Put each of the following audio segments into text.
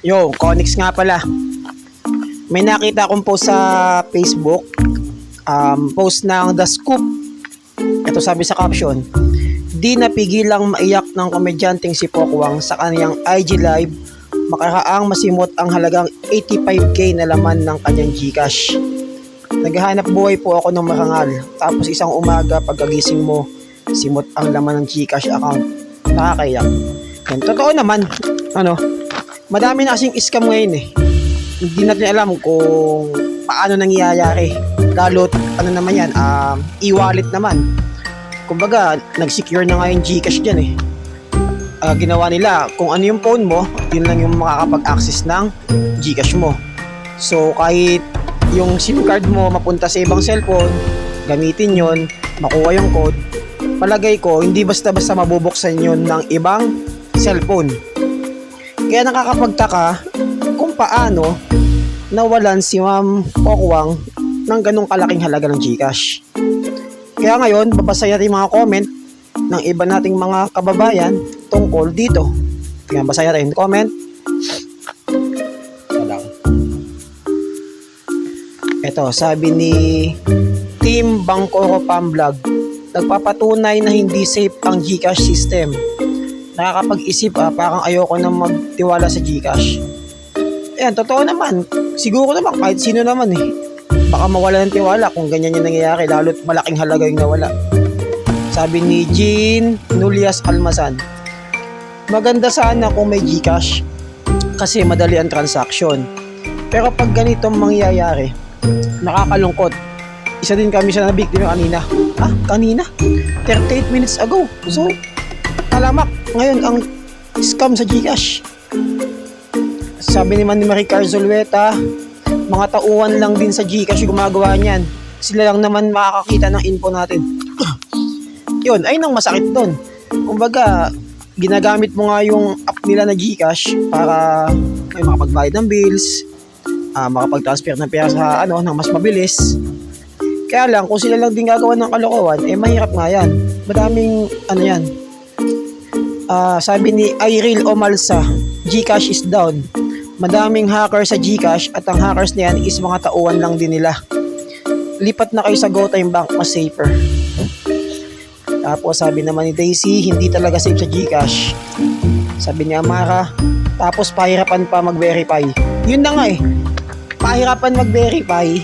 Yo, Conix nga pala. May nakita akong post sa Facebook. Post ng The Scoop. Ito sabi sa caption. Di napigilang maiyak ng komedyanteng si Pokwang sa kanyang IG live makaraang masimot ang halagang 85k na laman ng kanyang Gcash. Naghahanap buhay po ako ng marangal. Tapos isang umaga pagkagising mo, simot ang laman ng Gcash account. Nakakayak. Yan, totoo naman. Madami na kasing scam ngayon eh. Hindi natin alam kung paano nangyayari. Lalo't naman yan, e-wallet naman. Kumbaga, nag-secure na nga yung Gcash dyan eh. Ginawa nila, kung ano yung phone mo, yun lang yung makakapag-access ng Gcash mo. So, kahit yung SIM card mo mapunta sa ibang cellphone, gamitin yon, makuha yung code, palagay ko, hindi basta-basta mabubuksan yun ng ibang cellphone. Kaya nakakapagtaka kung paano nawalan si Ma'am Pokwang ng ganong kalaking halaga ng Gcash. Kaya ngayon, babasa natin yung mga comment ng iba nating mga kababayan tungkol dito. Kaya basa natin yung comment. Ito, sabi ni Team Bangkoro Pamblog, nagpapatunay na hindi safe ang Gcash system. Nakakapag-isip parang ayoko na magtiwala sa Gcash. Ayan, totoo naman. Siguro naman, kahit sino naman eh. Baka mawala ng tiwala kung ganyan yung nangyayari, lalo't malaking halaga yung nawala. Sabi ni Jean Nulias Almasan, maganda sana kung may Gcash kasi madali ang transaction. Pero pag ganitong mangyayari, nakakalungkot. Isa din kami sa nabiktima kanina. Kanina? 38 minutes ago. So, talamak, ngayon ang scam sa Gcash. Sabi naman ni Marie Carzolweta, mga tauhan lang din sa Gcash gumagawa niyan. Sila lang naman makakakita ng info natin. Yun, ay nang masakit doon. Kumbaga, ginagamit mo nga yung app nila na Gcash para may makapagbayad ng bills, makapag-transfer ng pera sa ng mas mabilis. Kaya lang, kung sila lang din gagawa ng kalokohan, mahirap nga yan. Madaming yan. Sabi ni Iril Omalsa, Gcash is down. Madaming hacker sa Gcash at ang hackers na yan is mga tauhan lang din nila. Lipat na kayo sa GoTime Bank, mas safer. Tapos sabi naman ni Daisy, hindi talaga safe sa Gcash. Sabi ni Amara, tapos pahirapan pa mag-verify. Yun na nga eh. Pahirapan mag-verify.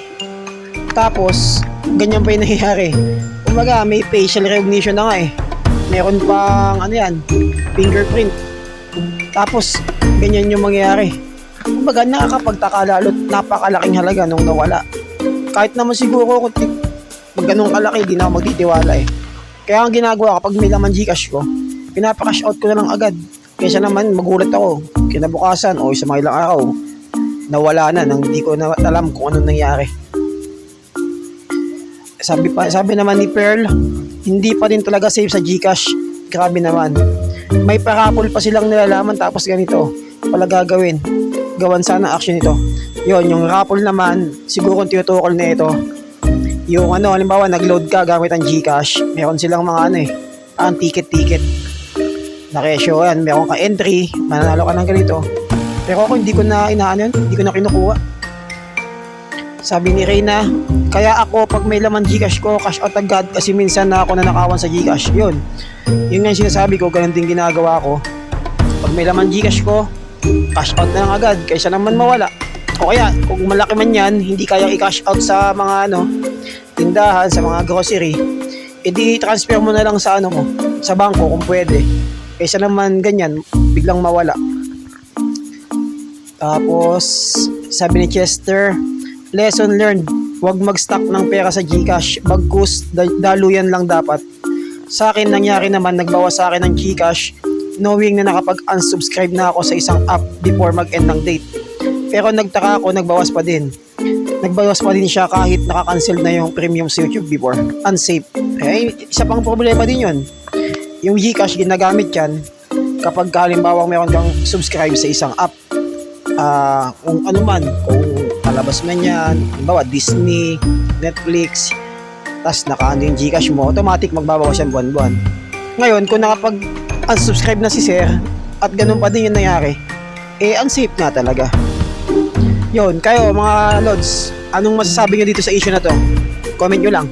Tapos, ganyan pa yung nangyayari. Kumbaga, may facial recognition na nga eh. Meron pang fingerprint. Tapos, ganyan yung mangyayari. Kumbaga, nakakapagtaka lalo't napakalaking halaga nung nawala. Kahit naman siguro kung ganun kalaki, di na ako magtitiwala eh. Kaya ang ginagawa kapag may laman Gcash ko, pinapa-cash out ko na lang agad. Kaysa naman magulat ako, kinabukasan o sa mga ilang araw, nawala na nang hindi ko na alam kung anong nangyari. Sabi naman ni Pearl, hindi pa din talaga safe sa Gcash. Grabe naman. May parapol pa silang nilalaman tapos ganito pala gagawin. Gawan sana action ito. Yon, yung raffle naman, siguro kung tinutukol na ito, yung halimbawa nag-load ka gamit ang Gcash, meron silang mga ang ticket na resyo yan, meron ka entry, mananalo ka ng ganito. Pero ako hindi ko na hindi ko na kinukuha. Sabi ni Reyna, kaya ako pag may laman Gcash ko, cash out agad kasi minsan na ako nanakawan sa Gcash. Yun nga yung sinasabi ko, ganun din ginagawa ko. Pag may laman Gcash ko, cash out na lang agad kaysa naman mawala. O kaya, kung malaki man yan, hindi kayang i-cash out sa mga tindahan, sa mga grocery, edi transfer mo na lang sa sa bangko kung pwede. Kaysa naman ganyan, biglang mawala. Tapos, sabi ni Chester, lesson learned, huwag mag-stock ng pera sa Gcash, bagkus, daluyan lang dapat. Sa akin nangyari naman, nagbawas sa akin ng Gcash, knowing na nakapag-unsubscribe na ako sa isang app before mag-end ng date. Pero nagtaka ako, nagbawas pa din. Nagbawas pa din siya kahit nakakancel na yung premium sa YouTube before. Unsafe. Isa pang problema din yun. Yung Gcash, ginagamit yan kapag halimbawa meron kang subscribe sa isang app. Kung kung palabas man yan, halimbawa Disney, Netflix, tas yung Gcash mo, automatic magbabawas yan buwan-buwan. Ngayon, kung nakapag-unsubscribe na si Sir, at ganun pa din yung nangyari, eh unsafe nga talaga. Yun, kayo mga lods, anong masasabi nyo dito sa issue na to? Comment nyo lang.